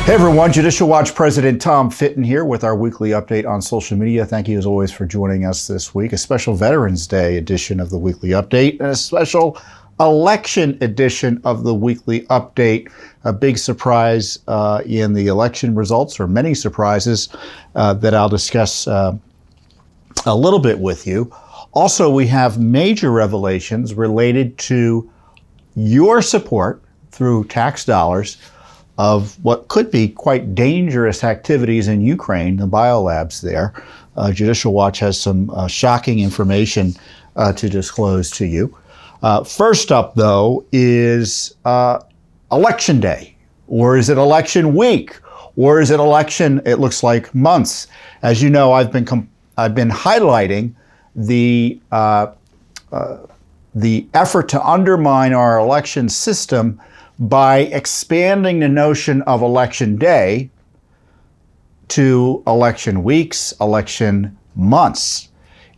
Hey everyone, Judicial Watch President Tom Fitton here with our weekly update on social media. Thank you as always for joining us this week. A special Veterans Day edition of the weekly update and a special election edition of the weekly update. A big surprise in the election results, or many surprises that I'll discuss a little bit with you. Also, we have major revelations related to your support through tax dollars of what could be quite dangerous activities in Ukraine, the biolabs there. Judicial Watch has some shocking information to disclose to you. First up, though, is election day, or is it election week, or is it election, it looks like, months? As you know, I've been highlighting the effort to undermine our election system by expanding the notion of election day to election weeks, election months.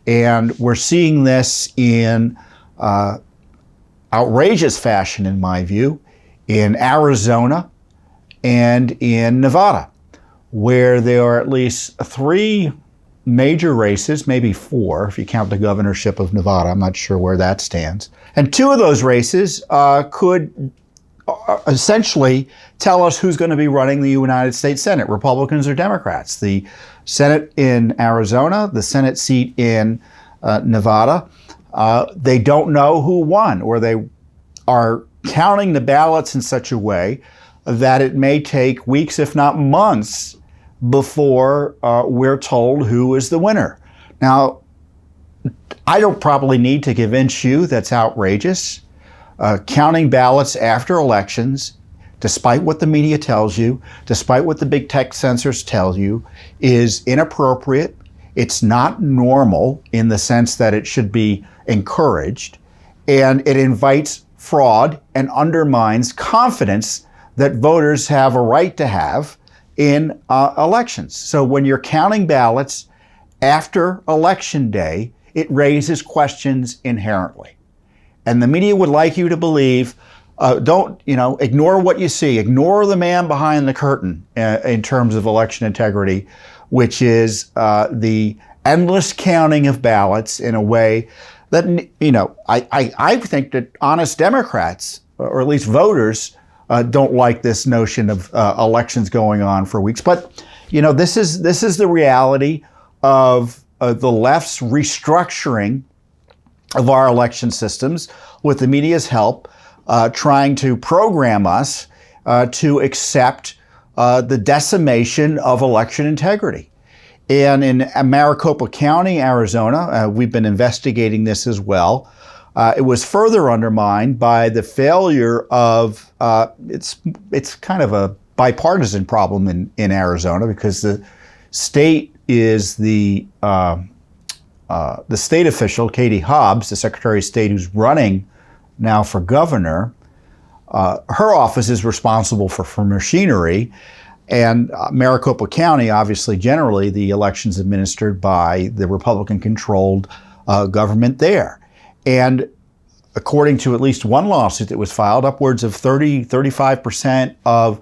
And we're seeing this in outrageous fashion, in my view, in Arizona and in Nevada, where there are at least 3 major races, maybe 4 if you count the governorship of Nevada. I'm not sure where that stands. And 2 of those races could essentially tell us who's going to be running the United States Senate, Republicans or Democrats. The Senate in Arizona, the Senate seat in Nevada, they don't know who won, or they are counting the ballots in such a way that it may take weeks, if not months, before we're told who is the winner. Now, I don't probably need to convince you that's outrageous. Counting ballots after elections, despite what the media tells you, despite what the big tech censors tell you, is inappropriate. It's not normal in the sense that it should be encouraged, and it invites fraud and undermines confidence that voters have a right to have in elections. So when you're counting ballots after election day, it raises questions inherently. And the media would like you to believe, don't ignore what you see, ignore the man behind the curtain in terms of election integrity, which is the endless counting of ballots in a way that, I think that honest Democrats, or at least voters, don't like this notion of elections going on for weeks. But, this is the reality of the left's restructuring of our election systems, with the media's help, trying to program us to accept the decimation of election integrity. And in Maricopa County, Arizona, we've been investigating this as well. It was further undermined by the failure of, it's kind of a bipartisan problem in Arizona, because the state is the state official, Katie Hobbs, the Secretary of State who's running now for governor, her office is responsible for machinery, and Maricopa County, obviously, generally, the elections administered by the Republican-controlled government there. And according to at least one lawsuit that was filed, upwards of 35% of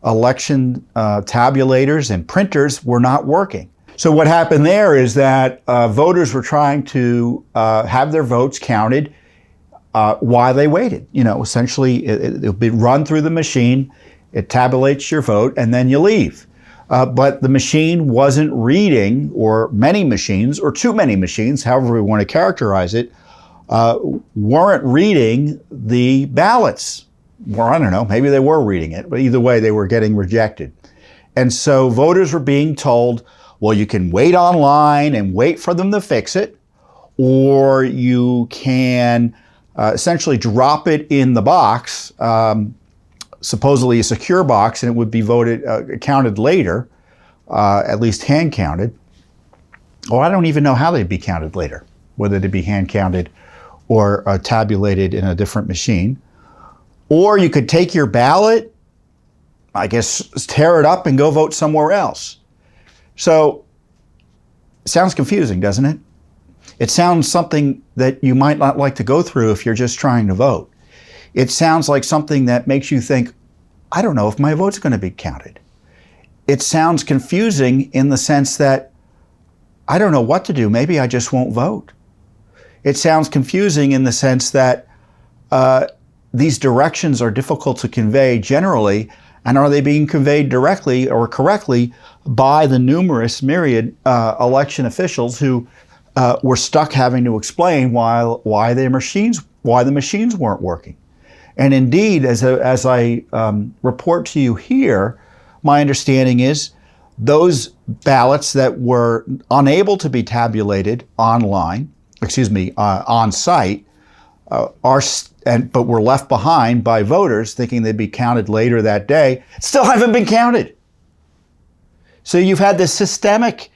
election tabulators and printers were not working. So what happened there is that voters were trying to have their votes counted while they waited. Essentially, it'll be run through the machine, it tabulates your vote, and then you leave. But the machine wasn't reading, or many machines, or too many machines, however we want to characterize it, weren't reading the ballots. Or I don't know, maybe they were reading it, but either way, they were getting rejected. And so voters were being told, well, you can wait online and wait for them to fix it, or you can essentially drop it in the box, supposedly a secure box, and it would be counted later, at least hand counted. Well, I don't even know how they'd be counted later, whether they'd be hand counted or tabulated in a different machine. Or you could take your ballot, I guess, tear it up and go vote somewhere else. So, it sounds confusing, doesn't it? It sounds something that you might not like to go through if you're just trying to vote. It sounds like something that makes you think, I don't know if my vote's going to be counted. it sounds confusing in the sense that I don't know what to do. Maybe I just won't vote. It sounds confusing in the sense that these directions are difficult to convey generally, and are they being conveyed directly or correctly by the numerous myriad election officials who were stuck having to explain why the machines weren't working. And indeed, as I report to you here, my understanding is those ballots that were unable to be tabulated on site, but were left behind by voters thinking they'd be counted later that day, still haven't been counted. So you've had this systemic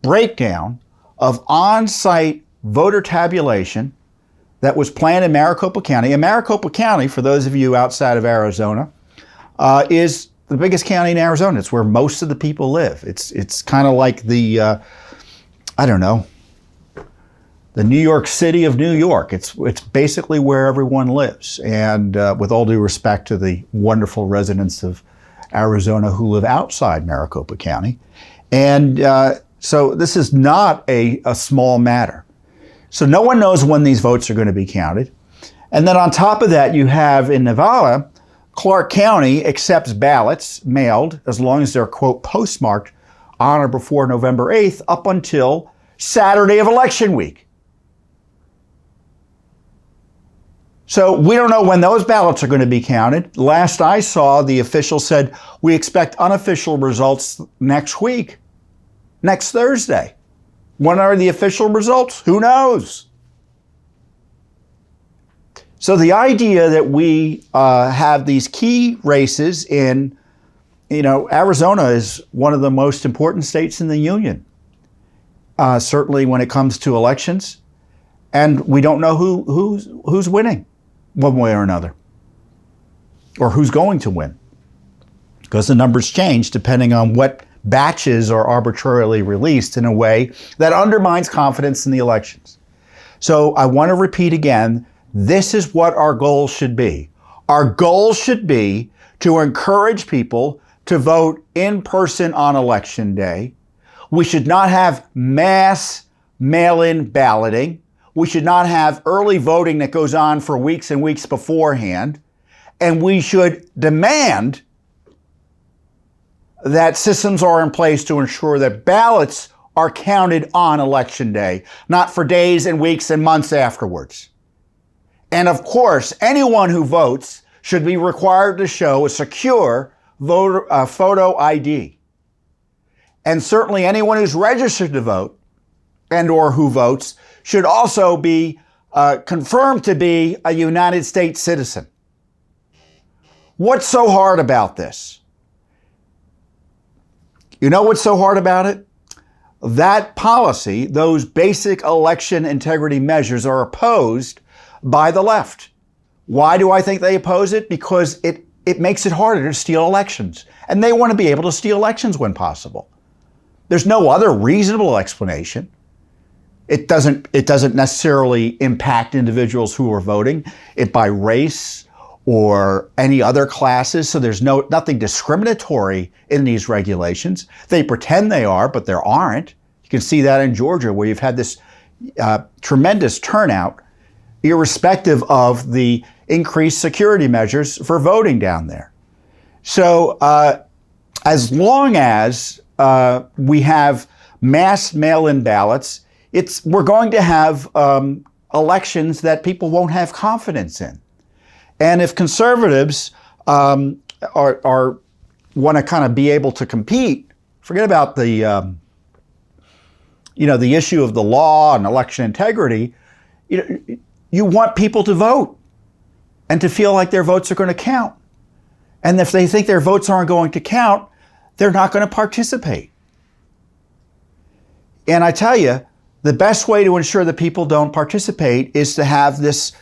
breakdown of on-site voter tabulation that was planned in Maricopa County. And Maricopa County, for those of you outside of Arizona, is the biggest county in Arizona. It's where most of the people live. It's kind of like the, the New York City of New York. It's basically where everyone lives. And with all due respect to the wonderful residents of Arizona who live outside Maricopa County. And so this is not a small matter. So no one knows when these votes are going to be counted. And then on top of that, you have in Nevada, Clark County accepts ballots mailed as long as they're, quote, postmarked on or before November 8th up until Saturday of election week. So we don't know when those ballots are going to be counted. Last I saw, the official said, we expect unofficial results next week, next Thursday. When are the official results? Who knows? So the idea that we have these key races in, Arizona is one of the most important states in the union, certainly when it comes to elections, and we don't know who's winning one way or another, or who's going to win, because the numbers change depending on what batches are arbitrarily released in a way that undermines confidence in the elections. So I want to repeat again, this is what our goal should be. Our goal should be to encourage people to vote in person on election day. We should not have mass mail-in balloting. We should not have early voting that goes on for weeks and weeks beforehand. And we should demand that systems are in place to ensure that ballots are counted on election day, not for days and weeks and months afterwards. And of course, anyone who votes should be required to show a secure photo ID. And certainly anyone who's registered to vote and or who votes should also be confirmed to be a United States citizen. What's so hard about this? You know what's so hard about it? That policy, those basic election integrity measures, are opposed by the left. Why do I think they oppose it? Because it makes it harder to steal elections. And they want to be able to steal elections when possible. There's no other reasonable explanation. It doesn't necessarily impact individuals who are voting it by race or any other classes. So there's nothing discriminatory in these regulations. They pretend they are, but there aren't. You can see that in Georgia, where you've had this tremendous turnout, irrespective of the increased security measures for voting down there. So as long as we have mass mail-in ballots, we're going to have elections that people won't have confidence in. And if conservatives want to kind of be able to compete, forget about the issue of the law and election integrity. You want people to vote and to feel like their votes are going to count. And if they think their votes aren't going to count, they're not going to participate. And I tell you, the best way to ensure that people don't participate is to have this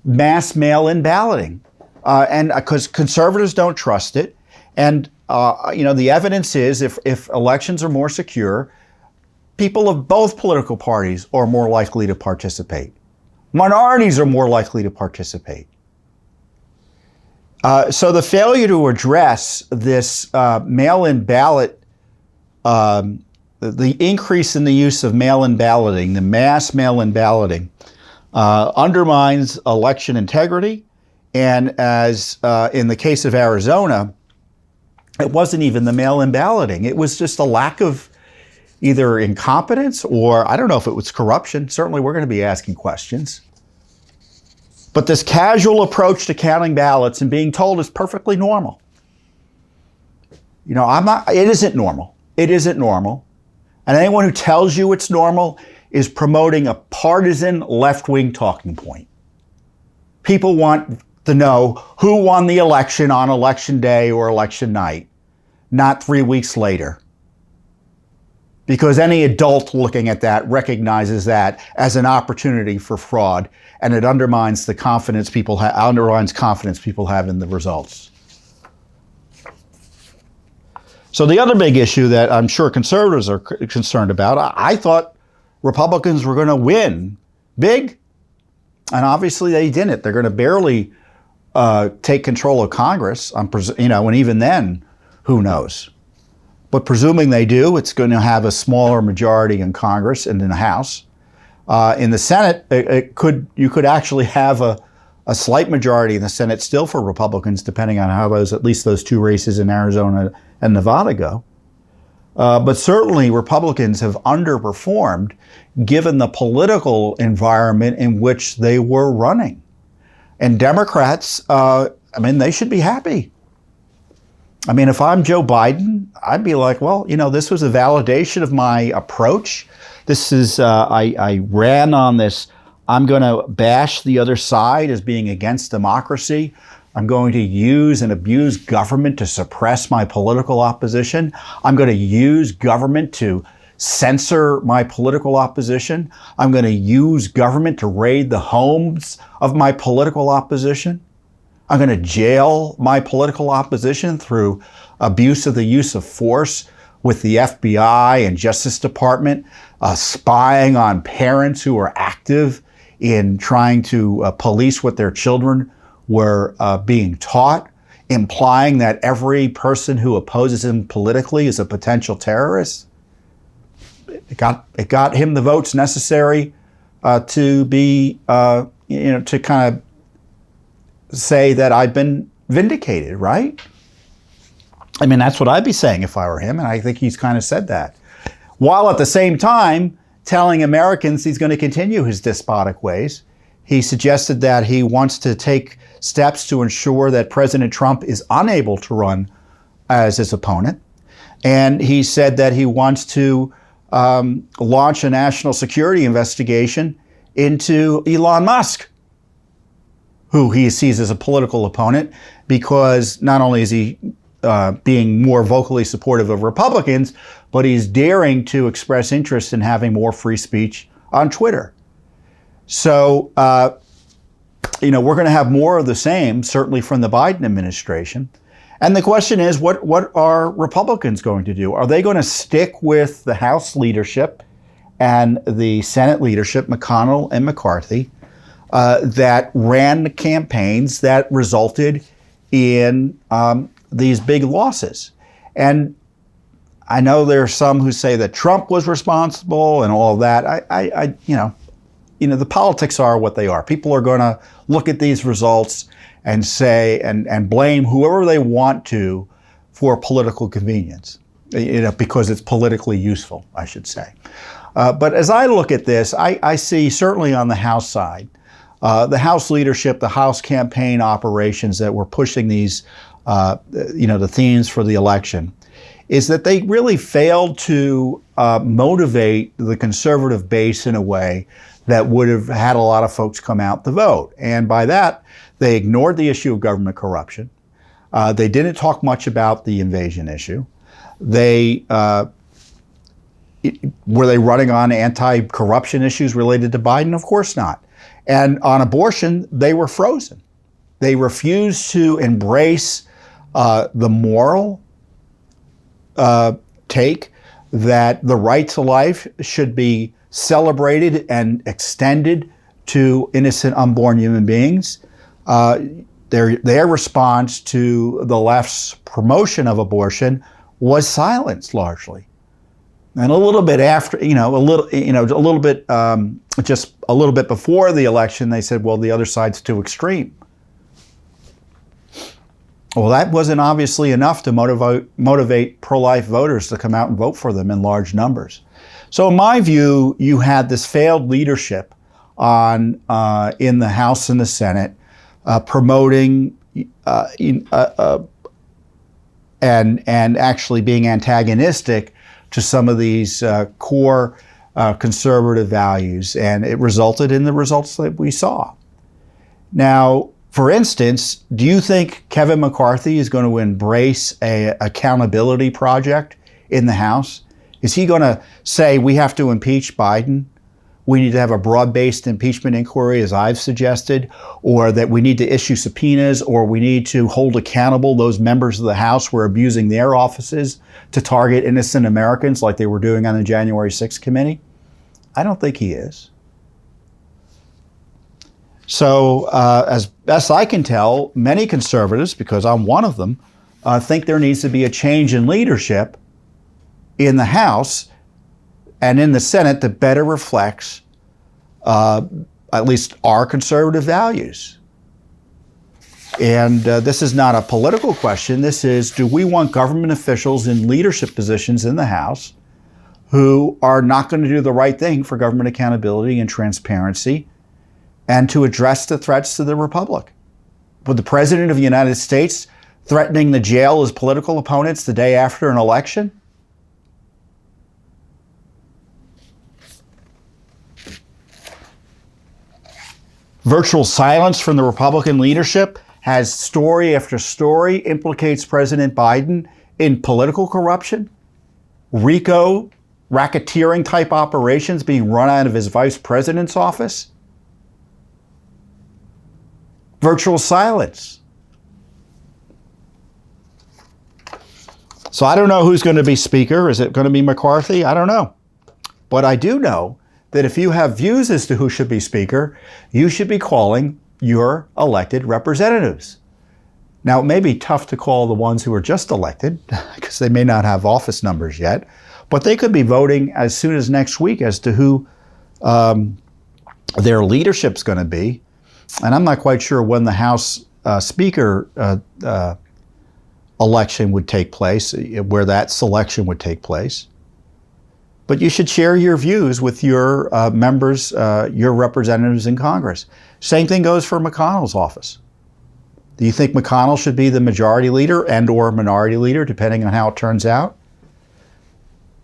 mass mail-in balloting. And because conservatives don't trust it. And, the evidence is if elections are more secure, people of both political parties are more likely to participate. Minorities are more likely to participate. So the failure to address this mail-in ballot the increase in the use of mail-in balloting, the mass mail-in balloting, undermines election integrity. And as in the case of Arizona, it wasn't even the mail-in balloting. It was just a lack of either incompetence or I don't know if it was corruption. Certainly we're going to be asking questions. But this casual approach to counting ballots and being told is perfectly normal. You know, it isn't normal. It isn't normal. And anyone who tells you it's normal is promoting a partisan left-wing talking point. People want to know who won the election on election day or election night, not 3 weeks later. Because any adult looking at that recognizes that as an opportunity for fraud, and it undermines the confidence people have in the results. So the other big issue that I'm sure conservatives are concerned about, I thought Republicans were going to win big, and obviously they didn't. They're going to barely take control of Congress, and even then, who knows? But presuming they do, it's going to have a smaller majority in Congress and in the House. In the Senate, you could actually have a slight majority in the Senate still for Republicans, depending on how at least those two races in Arizona and Nevada go. But certainly Republicans have underperformed given the political environment in which they were running. And Democrats, they should be happy. I mean, if I'm Joe Biden, I'd be like, well, this was a validation of my approach. This is, I ran on this, I'm going to bash the other side as being against democracy. I'm going to use and abuse government to suppress my political opposition. I'm going to use government to censor my political opposition. I'm going to use government to raid the homes of my political opposition. I'm going to jail my political opposition through abuse of the use of force with the FBI and Justice Department, spying on parents who are active in trying to police what their children were being taught, implying that every person who opposes him politically is a potential terrorist. It got him the votes necessary to be, to kind of say that I've been vindicated, right? I mean, that's what I'd be saying if I were him, and I think he's kind of said that. While at the same time telling Americans he's going to continue his despotic ways. He suggested that he wants to take steps to ensure that President Trump is unable to run as his opponent. And he said that he wants to launch a national security investigation into Elon Musk, who he sees as a political opponent, because not only is he being more vocally supportive of Republicans, but he's daring to express interest in having more free speech on Twitter. So, we're going to have more of the same, certainly from the Biden administration. And the question is, what are Republicans going to do? Are they going to stick with the House leadership and the Senate leadership, McConnell and McCarthy, that ran the campaigns that resulted in these big losses? And I know there are some who say that Trump was responsible and all that. The politics are what they are. People are going to look at these results and say and blame whoever they want to for political convenience, because it's politically useful, I should say. But as I look at this, I see certainly on the House side, the House leadership, the House campaign operations that were pushing these, the themes for the election, is that they really failed to motivate the conservative base in a way that would have had a lot of folks come out to vote. And by that, they ignored the issue of government corruption. They didn't talk much about the invasion issue. Were they running on anti-corruption issues related to Biden? Of course not. And on abortion, they were frozen. They refused to embrace the moral take that the right to life should be celebrated and extended to innocent unborn human beings. Their response to the left's promotion of abortion was silence, largely. And a little bit after, just a little bit before the election, they said, well, the other side's too extreme. Well, that wasn't obviously enough to motivate pro-life voters to come out and vote for them in large numbers. So in my view, you had this failed leadership in the House and the Senate promoting and actually being antagonistic to some of these core conservative values, and it resulted in the results that we saw. Now, for instance, do you think Kevin McCarthy is going to embrace an accountability project in the House? Is he going to say we have to impeach Biden? We need to have a broad-based impeachment inquiry, as I've suggested, or that we need to issue subpoenas, or we need to hold accountable those members of the House who are abusing their offices to target innocent Americans like they were doing on the January 6th committee? I don't think he is. So as best I can tell, many conservatives, because I'm one of them, think there needs to be a change in leadership in the House and in the Senate that better reflects at least our conservative values. And this is not a political question. This is, do we want government officials in leadership positions in the House who are not going to do the right thing for government accountability and transparency and to address the threats to the republic? Would the President of the United States threatening the jail his political opponents the day after an election? Virtual silence from the Republican leadership has story after story implicates President Biden in political corruption, RICO, racketeering type operations being run out of his vice president's office. Virtual silence. So I don't know who's going to be Speaker. Is it going to be McCarthy? I don't know. But I do know that if you have views as to who should be Speaker, you should be calling your elected representatives. Now, it may be tough to call the ones who are just elected because they may not have office numbers yet, but they could be voting as soon as next week as to who their leadership's going to be. And I'm not quite sure when the House Speaker election would take place, where that selection would take place. But you should share your views with your members, your representatives in Congress. Same thing goes for McConnell's office. Do you think McConnell should be the majority leader and or minority leader, depending on how it turns out?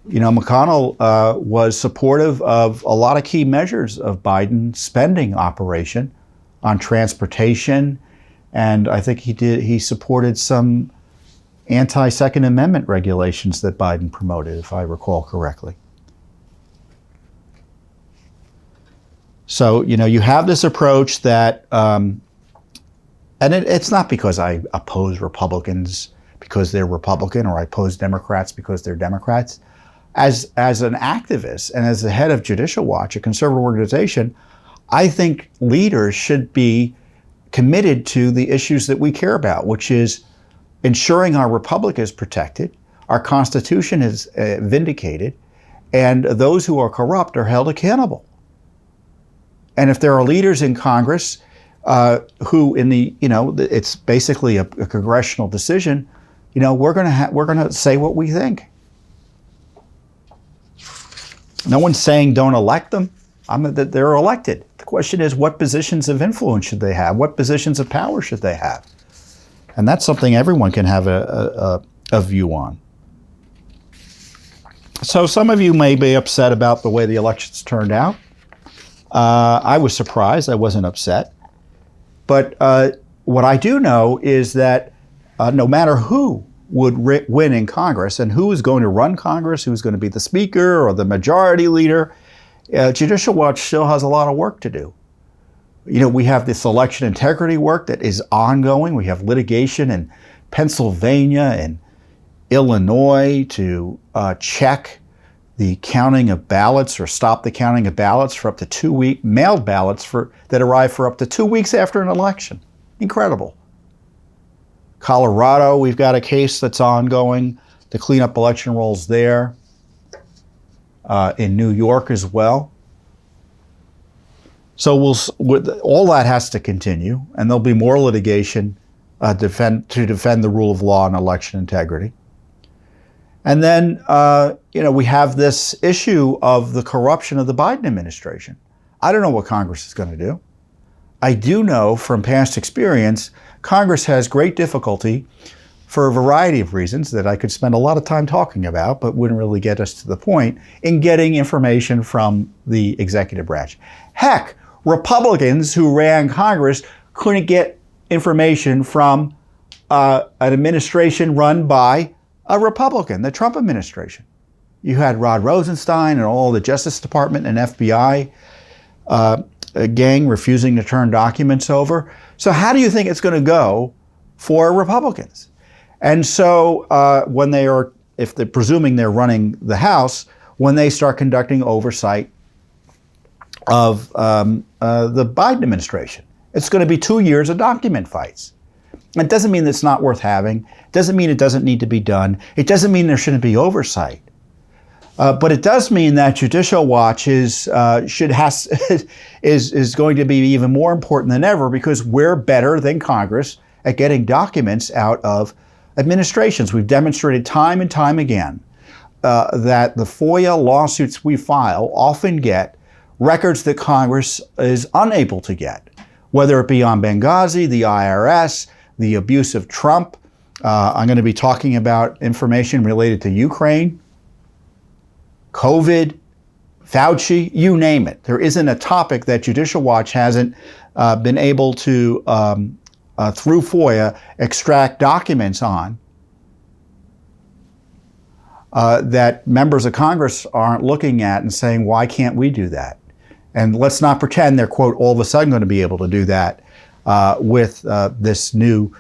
You know, McConnell was supportive of a lot of key measures of Biden's spending operation on transportation, and I think he supported some anti-Second Amendment regulations that Biden promoted, if I recall correctly. So, you know, you have this approach that, and it's not because I oppose Republicans because they're Republican, or I oppose Democrats because they're Democrats. As an activist and as the head of Judicial Watch, a conservative organization, I think leaders should be committed to the issues that we care about, which is ensuring our republic is protected, our Constitution is vindicated, and those who are corrupt are held accountable. And if there are leaders in Congress who, it's basically a congressional decision, we're going to say what we think. No one's saying don't elect them. That they're elected. The question is, what positions of influence should they have? What positions of power should they have? And that's something everyone can have a view on. So some of you may be upset about the way the elections turned out. I was surprised. I wasn't upset. But what I do know is that no matter who would win in Congress and who is going to run Congress, who's going to be the Speaker or the majority leader, Judicial Watch still has a lot of work to do. We have this election integrity work that is ongoing. We have litigation in Pennsylvania and Illinois to check the counting of ballots or stop the counting of ballots for up to 2 weeks, mailed ballots that arrive for up to 2 weeks after an election. Incredible. Colorado, we've got a case that's ongoing to clean up election rolls there. in New York as well. So all that has to continue, and there'll be more litigation to defend the rule of law and election integrity. And then, we have this issue of the corruption of the Biden administration. I don't know what Congress is going to do. I do know from past experience, Congress has great difficulty for a variety of reasons that I could spend a lot of time talking about, but wouldn't really get us to the point, in getting information from the executive branch. Heck, Republicans who ran Congress couldn't get information from an administration run by a Republican, the Trump administration. You had Rod Rosenstein and all the Justice Department and FBI gang refusing to turn documents over. So how do you think it's going to go for Republicans? And so if they're presuming they're running the House, when they start conducting oversight of the Biden administration, it's going to be 2 years of document fights. It doesn't mean it's not worth having. It doesn't mean it doesn't need to be done. It doesn't mean there shouldn't be oversight. But it does mean that Judicial Watch is going to be even more important than ever, because we're better than Congress at getting documents out of administrations. We've demonstrated time and time again that the FOIA lawsuits we file often get records that Congress is unable to get, whether it be on Benghazi, the IRS, the abuse of Trump. I'm going to be talking about information related to Ukraine, COVID, Fauci, you name it. There isn't a topic that Judicial Watch hasn't been able to, through FOIA, extract documents on that members of Congress aren't looking at and saying, why can't we do that? And let's not pretend they're, quote, all of a sudden going to be able to do that with this new,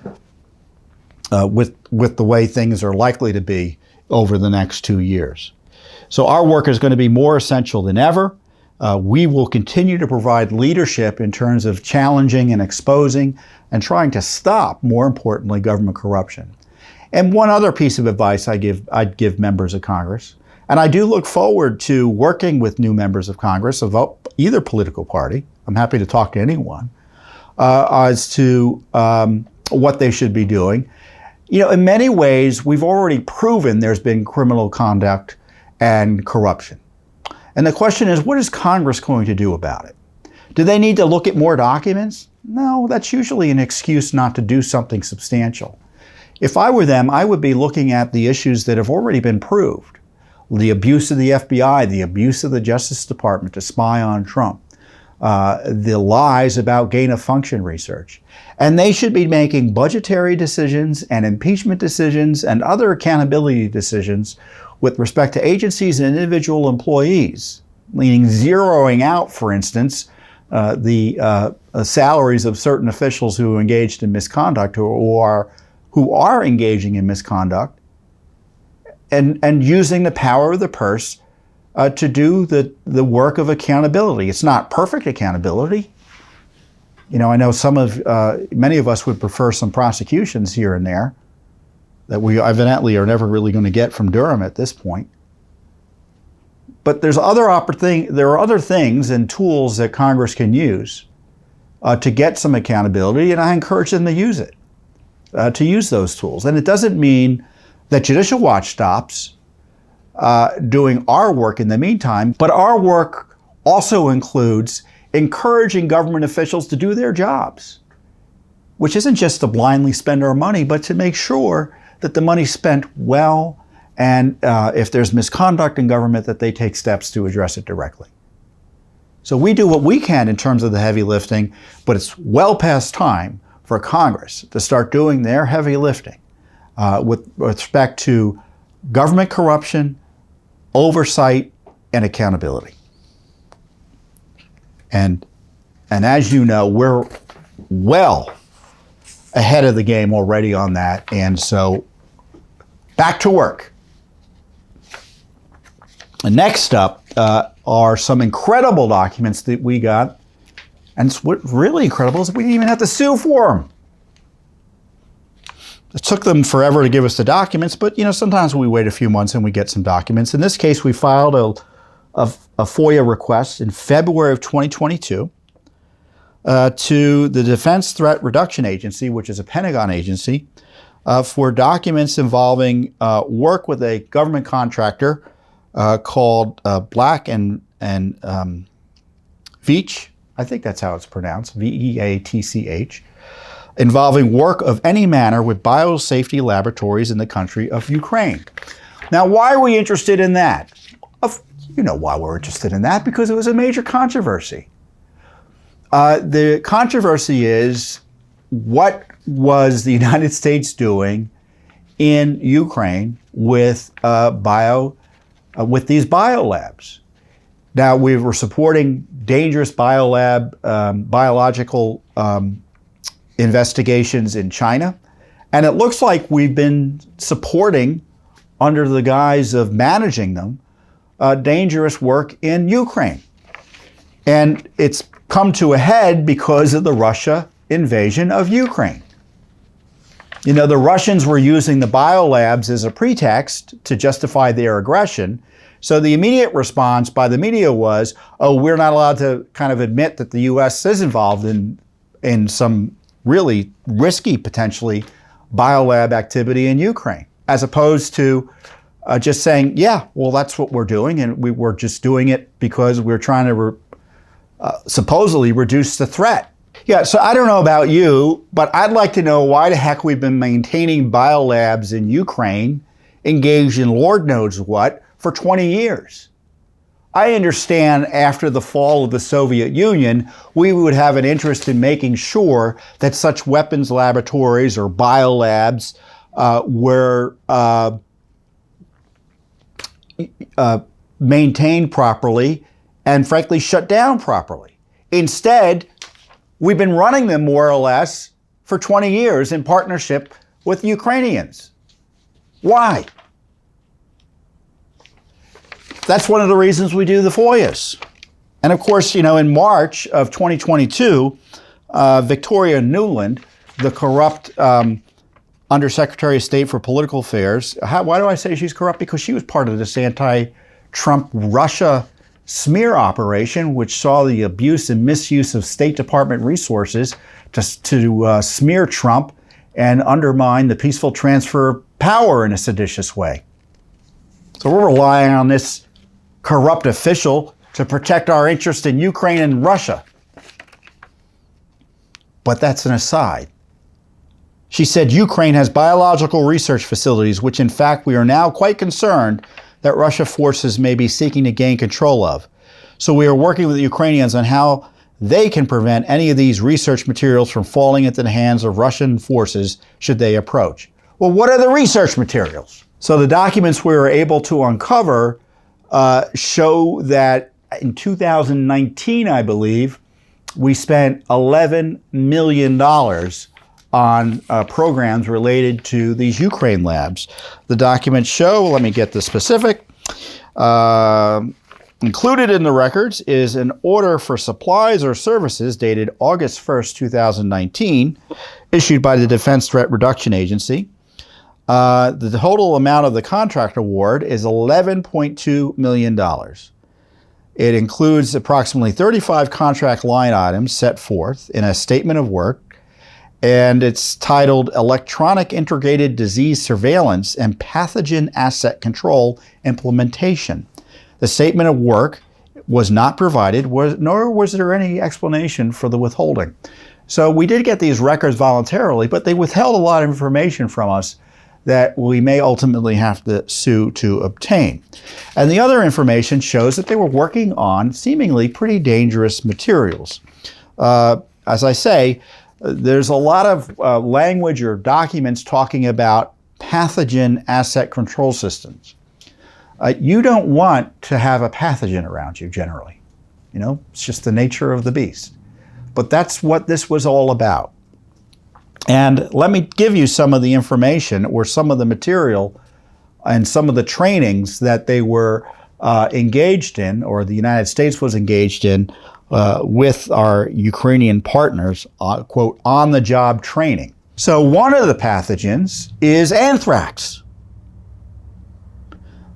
with the way things are likely to be over the next 2 years. So our work is going to be more essential than ever. We will continue to provide leadership in terms of challenging and exposing and trying to stop, more importantly, government corruption. And one other piece of advice I'd give members of Congress, and I do look forward to working with new members of Congress of either political party, I'm happy to talk to anyone, as to what they should be doing. In many ways, we've already proven there's been criminal conduct and corruption. And the question is, what is Congress going to do about it? Do they need to look at more documents? No, that's usually an excuse not to do something substantial. If I were them, I would be looking at the issues that have already been proved. The abuse of the FBI, the abuse of the Justice Department to spy on Trump, the lies about gain-of-function research. And they should be making budgetary decisions and impeachment decisions and other accountability decisions with respect to agencies and individual employees, meaning zeroing out, for instance, the salaries of certain officials who engaged in misconduct, who are engaging in misconduct, and using the power of the purse to do the work of accountability. It's not perfect accountability. I know many of us would prefer some prosecutions here and there that we evidently are never really going to get from Durham at this point. But there are other things and tools that Congress can use to get some accountability, and I encourage them to use it, to use those tools. And it doesn't mean that Judicial Watch stops doing our work in the meantime, but our work also includes encouraging government officials to do their jobs, which isn't just to blindly spend our money, but to make sure that the money's spent well, and if there's misconduct in government, that they take steps to address it directly. So we do what we can in terms of the heavy lifting, but it's well past time for Congress to start doing their heavy lifting with respect to government corruption, oversight, and accountability. And as you know, we're well ahead of the game already on that. And so back to work. And next up are some incredible documents that we got. And what's really incredible is we didn't even have to sue for them. It took them forever to give us the documents, but sometimes we wait a few months and we get some documents. In this case, we filed a FOIA request in February of 2022 to the Defense Threat Reduction Agency, which is a Pentagon agency, for documents involving work with a government contractor called Black and Veatch, I think that's how it's pronounced, Veatch, involving work of any manner with biosafety laboratories in the country of Ukraine. Now, why are we interested in that? You know why we're interested in that, because it was a major controversy. The controversy is, what was the United States doing in Ukraine with these biolabs? Now, we were supporting dangerous biological investigations in China, and it looks like we've been supporting, under the guise of managing them, dangerous work in Ukraine. And it's come to a head because of the Russia invasion of Ukraine. You know, the Russians were using the biolabs as a pretext to justify their aggression. So the immediate response by the media was, oh, we're not allowed to kind of admit that the U.S. is involved in some really risky, potentially, biolab activity in Ukraine, as opposed to just saying, yeah, well, that's what we're doing, and we were just doing it because we're trying to supposedly reduce the threat. Yeah, so I don't know about you, but I'd like to know why the heck we've been maintaining biolabs in Ukraine, engaged in Lord knows what, for 20 years. I understand after the fall of the Soviet Union, we would have an interest in making sure that such weapons laboratories or biolabs were maintained properly and, frankly, shut down properly. Instead, we've been running them more or less for 20 years in partnership with the Ukrainians. Why? That's one of the reasons we do the FOIAs. And of course, you know, in March of 2022, Victoria Nuland, the corrupt Undersecretary of State for Political Affairs, why do I say she's corrupt? Because she was part of this anti-Trump Russia smear operation, which saw the abuse and misuse of State Department resources to smear Trump and undermine the peaceful transfer of power in a seditious way. So we're relying on this corrupt official to protect our interest in Ukraine and Russia. But that's an aside. She said Ukraine has biological research facilities, which in fact we are now quite concerned that Russia forces may be seeking to gain control of. So we are working with the Ukrainians on how they can prevent any of these research materials from falling into the hands of Russian forces should they approach. Well, what are the research materials? So the documents we were able to uncover show that in 2019, I believe, we spent $11 million on programs related to these Ukraine labs. The documents show, let me get the specific, included in the records is an order for supplies or services dated August 1st, 2019, issued by the Defense Threat Reduction Agency. The total amount of the contract award is $11.2 million. It includes approximately 35 contract line items set forth in a statement of work, and it's titled Electronic Integrated Disease Surveillance and Pathogen Asset Control Implementation. The statement of work was not provided, nor was there any explanation for the withholding. So we did get these records voluntarily, but they withheld a lot of information from us that we may ultimately have to sue to obtain. And the other information shows that they were working on seemingly pretty dangerous materials. As I say, there's a lot of language or documents talking about pathogen asset control systems. You don't want to have a pathogen around you generally. You know, it's just the nature of the beast. But that's what this was all about. And let me give you some of the information or some of the material and some of the trainings that they were engaged in, or the United States was engaged in with our Ukrainian partners, quote, on-the-job training. So one of the pathogens is anthrax.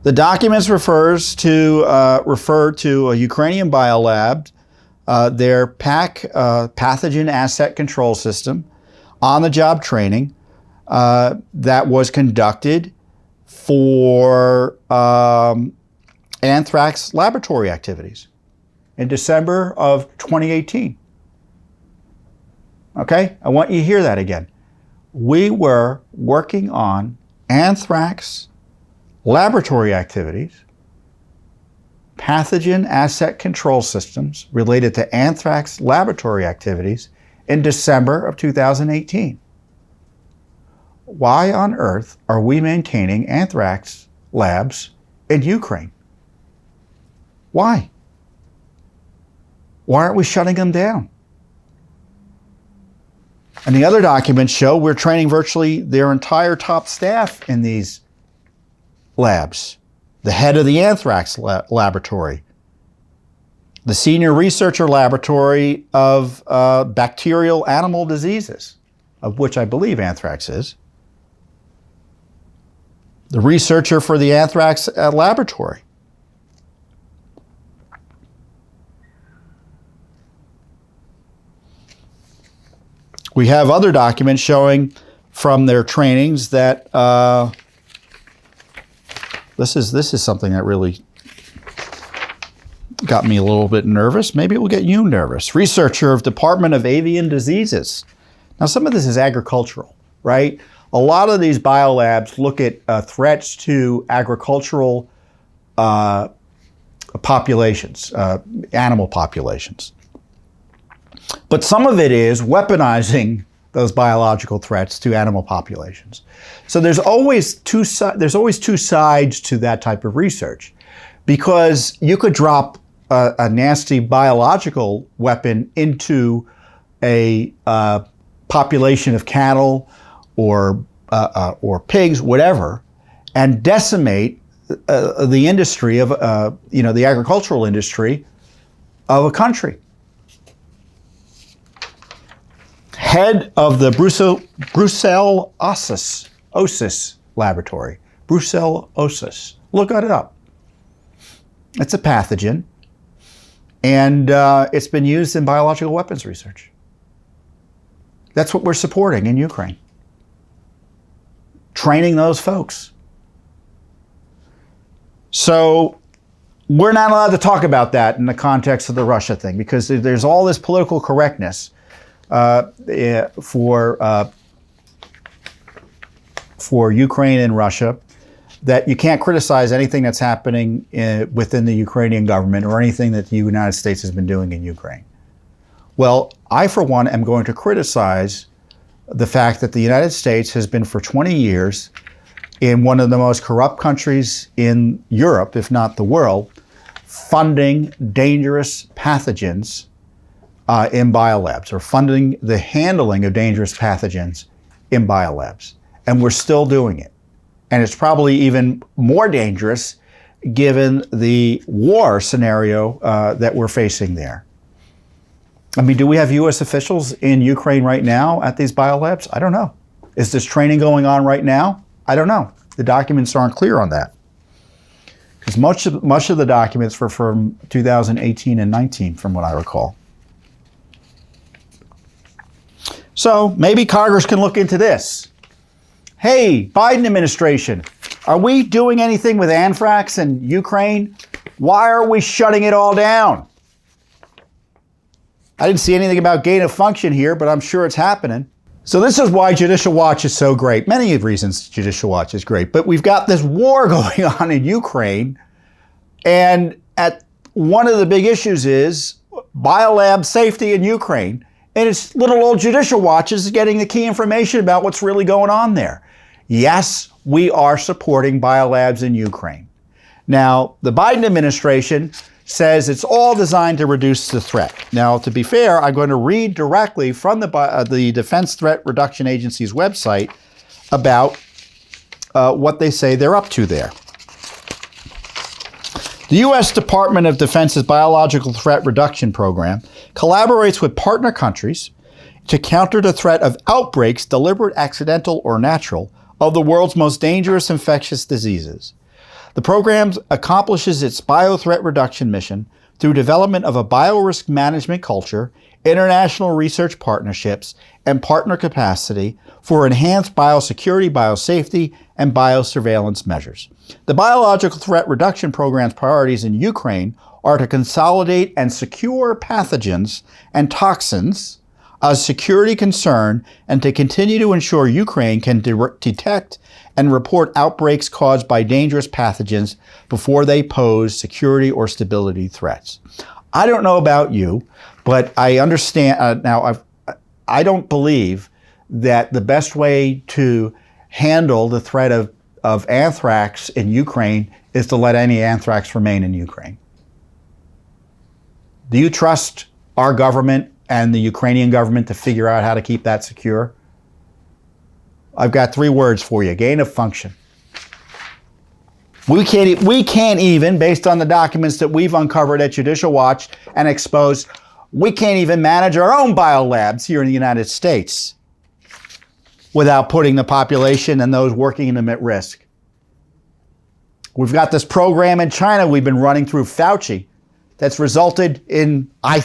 The documents refer to a Ukrainian biolab, their PAC, pathogen asset control system, on-the-job training that was conducted for anthrax laboratory activities in December of 2018. Okay, I want you to hear that again. We were working on anthrax laboratory activities, pathogen asset control systems related to anthrax laboratory activities in December of 2018. Why on earth are we maintaining anthrax labs in Ukraine? Why? Why aren't we shutting them down? And the other documents show we're training virtually their entire top staff in these labs. The head of the anthrax laboratory, the senior researcher laboratory of bacterial animal diseases, of which I believe anthrax is, the researcher for the anthrax laboratory. We have other documents showing from their trainings that this is something that really got me a little bit nervous. Maybe it will get you nervous. Researcher of Department of Avian Diseases. Now, some of this is agricultural, right? A lot of these biolabs look at threats to agricultural populations, animal populations. But some of it is weaponizing those biological threats to animal populations. So there's always two sides to that type of research, because you could drop a nasty biological weapon into a population of cattle or pigs, whatever, and decimate the industry of the agricultural industry of a country. Head of the brucellosis laboratory. Brucellosis. Look it up. It's a pathogen, and it's been used in biological weapons research. That's what we're supporting in Ukraine. Training those folks. So we're not allowed to talk about that in the context of the Russia thing, because there's all this political correctness for Ukraine and Russia, that you can't criticize anything that's happening within the Ukrainian government or anything that the United States has been doing in Ukraine. Well, I, for one, am going to criticize the fact that the United States has been for 20 years in one of the most corrupt countries in Europe, if not the world, funding dangerous pathogens in biolabs, or funding the handling of dangerous pathogens in biolabs. And we're still doing it. And it's probably even more dangerous given the war scenario that we're facing there. I mean, do we have U.S. officials in Ukraine right now at these biolabs? I don't know. Is this training going on right now? I don't know. The documents aren't clear on that. Because much of the documents were from 2018 and 19, from what I recall. So maybe Congress can look into this. Hey, Biden administration, are we doing anything with anthrax in Ukraine? Why are we shutting it all down? I didn't see anything about gain of function here, but I'm sure it's happening. So this is why Judicial Watch is so great. Many reasons Judicial Watch is great, but we've got this war going on in Ukraine, and one of the big issues is biolab safety in Ukraine. And it's little old Judicial Watch is getting the key information about what's really going on there. Yes, we are supporting biolabs in Ukraine. Now, the Biden administration says it's all designed to reduce the threat. Now, to be fair, I'm going to read directly from the Defense Threat Reduction Agency's website about what they say they're up to there. The U.S. Department of Defense's Biological Threat Reduction Program collaborates with partner countries to counter the threat of outbreaks, deliberate, accidental, or natural, of the world's most dangerous infectious diseases. The program accomplishes its biothreat reduction mission through development of a biorisk management culture, international research partnerships, and partner capacity for enhanced biosecurity, biosafety, and biosurveillance measures. The biological threat reduction program's priorities in Ukraine are to consolidate and secure pathogens and toxins a security concern and to continue to ensure Ukraine can detect and report outbreaks caused by dangerous pathogens before they pose security or stability threats. I don't know about you, but I understand I don't believe that the best way to handle the threat of anthrax in Ukraine is to let any anthrax remain in Ukraine. Do you trust our government and the Ukrainian government to figure out how to keep that secure? I've got 3 words for you: gain of function. We can't even, based on the documents that we've uncovered at Judicial Watch and exposed, we can't even manage our own biolabs here in the United States without putting the population and those working in them at risk. We've got this program in China we've been running through Fauci that's resulted in, I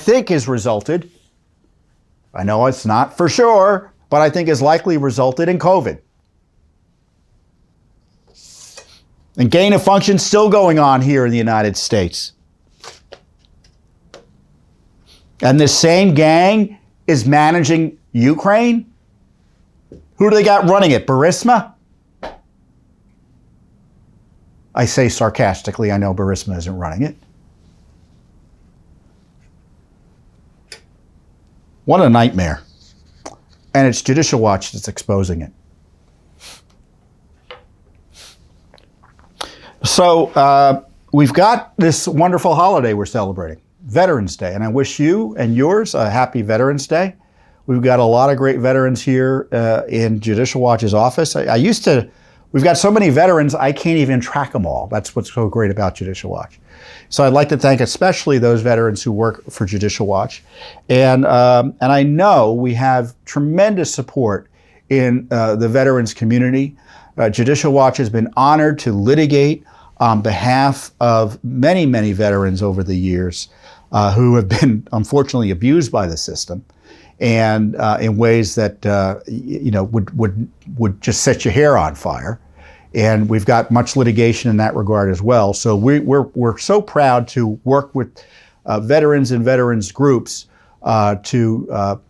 know it's not for sure, but I think has likely resulted in COVID. And gain of function still going on here in the United States. And this same gang is managing Ukraine? Who do they got running it? Burisma? I say sarcastically, I know Burisma isn't running it. What a nightmare. And it's Judicial Watch that's exposing it. So we've got this wonderful holiday we're celebrating, Veterans Day, and I wish you and yours a happy Veterans Day. We've got a lot of great veterans here in Judicial Watch's office. We've got so many veterans, I can't even track them all. That's what's so great about Judicial Watch. So I'd like to thank especially those veterans who work for Judicial Watch. And I know we have tremendous support in the veterans community. Judicial Watch has been honored to litigate on behalf of many, many veterans over the years who have been unfortunately abused by the system and in ways that would just set your hair on fire. And we've got much litigation in that regard as well. So we're so proud to work with veterans and veterans groups to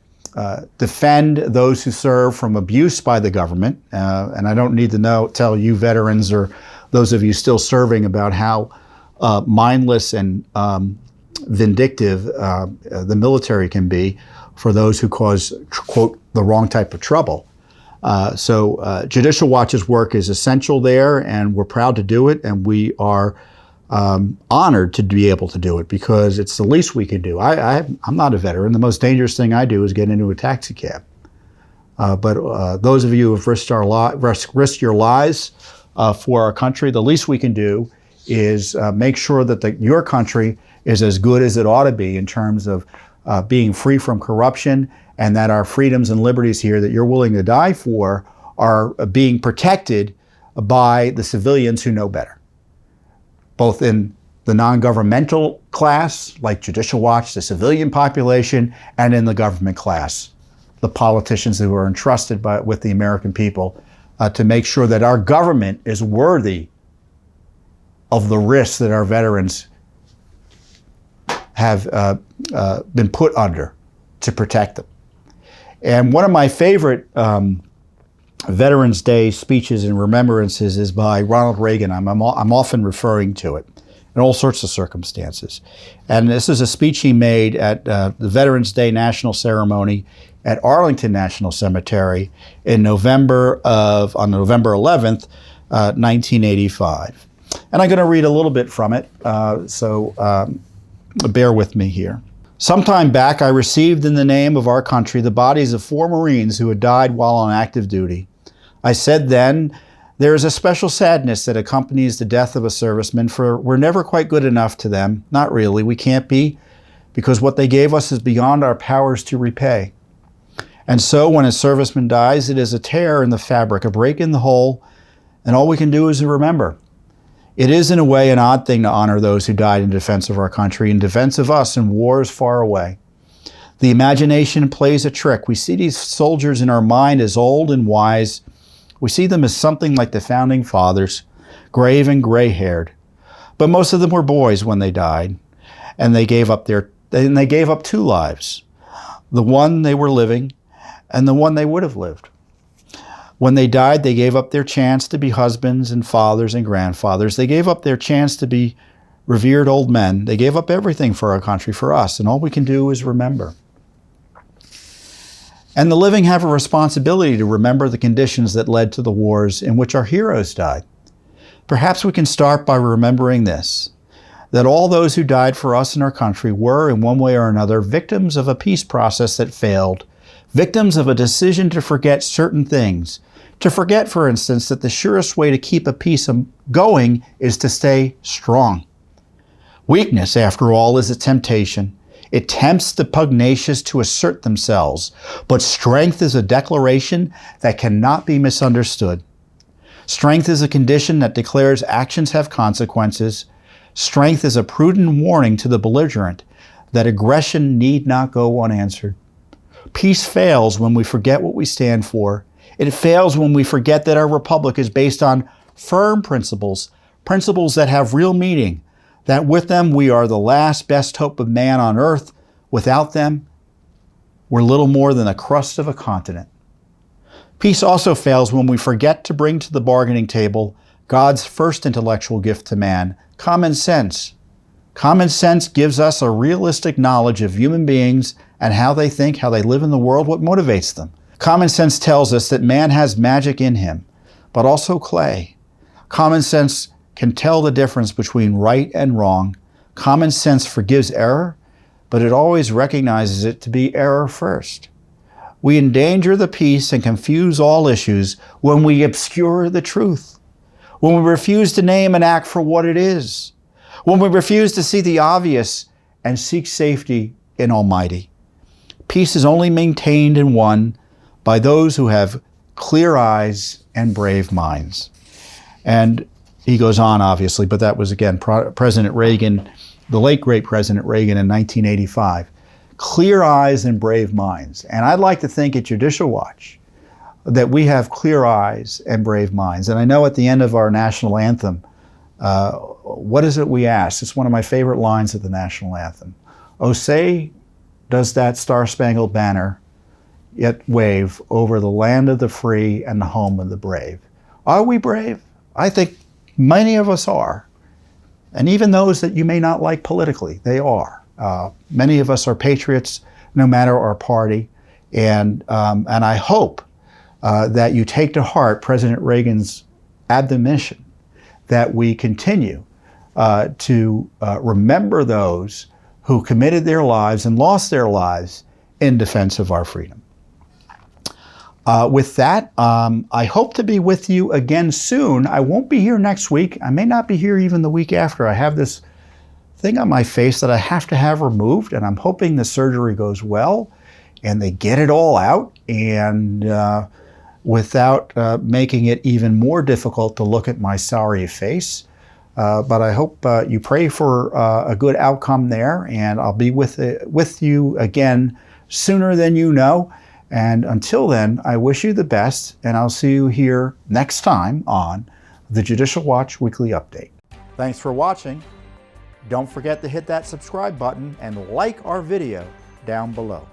defend those who serve from abuse by the government. And I don't need to tell you veterans or those of you still serving about how mindless and vindictive the military can be for those who cause, quote, the wrong type of trouble. So Judicial Watch's work is essential there, and we're proud to do it, and we are honored to be able to do it because it's the least we can do. I'm not a veteran. The most dangerous thing I do is get into a taxi cab. But those of you who have risked your lives for our country, the least we can do is make sure that your country is as good as it ought to be in terms of being free from corruption, and that our freedoms and liberties here that you're willing to die for are being protected by the civilians who know better, both in the non-governmental class, like Judicial Watch, the civilian population, and in the government class, the politicians who are entrusted with the American people to make sure that our government is worthy of the risks that our veterans have been put under to protect them. And one of my favorite Veterans Day speeches and remembrances is by Ronald Reagan. I'm often referring to it in all sorts of circumstances. And this is a speech he made at the Veterans Day National Ceremony at Arlington National Cemetery on November 11th, 1985. And I'm going to read a little bit from it, so bear with me here. Sometime back, I received in the name of our country the bodies of 4 Marines who had died while on active duty. I said then, there is a special sadness that accompanies the death of a serviceman, for we're never quite good enough to them. Not really, we can't be, because what they gave us is beyond our powers to repay. And so when a serviceman dies, it is a tear in the fabric, a break in the whole, and all we can do is remember. It is, in a way, an odd thing to honor those who died in defense of our country, in defense of us in wars far away. The imagination plays a trick. We see these soldiers in our mind as old and wise. We see them as something like the founding fathers, grave and gray-haired. But most of them were boys when they died, and they gave up two lives, the one they were living and the one they would have lived. When they died, they gave up their chance to be husbands and fathers and grandfathers. They gave up their chance to be revered old men. They gave up everything for our country, for us, and all we can do is remember. And the living have a responsibility to remember the conditions that led to the wars in which our heroes died. Perhaps we can start by remembering this, that all those who died for us in our country were, in one way or another, victims of a peace process that failed, victims of a decision to forget certain things. To forget, for instance, that the surest way to keep a peace going is to stay strong. Weakness, after all, is a temptation. It tempts the pugnacious to assert themselves, but strength is a declaration that cannot be misunderstood. Strength is a condition that declares actions have consequences. Strength is a prudent warning to the belligerent that aggression need not go unanswered. Peace fails when we forget what we stand for. It fails when we forget that our republic is based on firm principles, principles that have real meaning, that with them we are the last best hope of man on earth. Without them, we're little more than the crust of a continent. Peace also fails when we forget to bring to the bargaining table God's first intellectual gift to man, common sense. Common sense gives us a realistic knowledge of human beings and how they think, how they live in the world, what motivates them. Common sense tells us that man has magic in him, but also clay. Common sense can tell the difference between right and wrong. Common sense forgives error, but it always recognizes it to be error first. We endanger the peace and confuse all issues when we obscure the truth, when we refuse to name and act for what it is, when we refuse to see the obvious and seek safety in Almighty. Peace is only maintained and won by those who have clear eyes and brave minds. And he goes on, obviously, but that was, again, President Reagan, the late great President Reagan in 1985. Clear eyes and brave minds. And I'd like to think at Judicial Watch that we have clear eyes and brave minds. And I know at the end of our national anthem, what is it we ask? It's one of my favorite lines of the national anthem. Oh, say does that star-spangled banner yet wave over the land of the free and the home of the brave. Are we brave? I think many of us are. And even those that you may not like politically, they are. Many of us are patriots, no matter our party. And I hope that you take to heart President Reagan's admonition that we continue to remember those who committed their lives and lost their lives in defense of our freedom. With that, I hope to be with you again soon. I won't be here next week. I may not be here even the week after. I have this thing on my face that I have to have removed, and I'm hoping the surgery goes well and they get it all out, and without making it even more difficult to look at my sorry face. But I hope you pray for a good outcome there, and I'll be with you again sooner than you know. And until then, I wish you the best, and I'll see you here next time on the Judicial Watch Weekly Update. Thanks for watching. Don't forget to hit that subscribe button and like our video down below.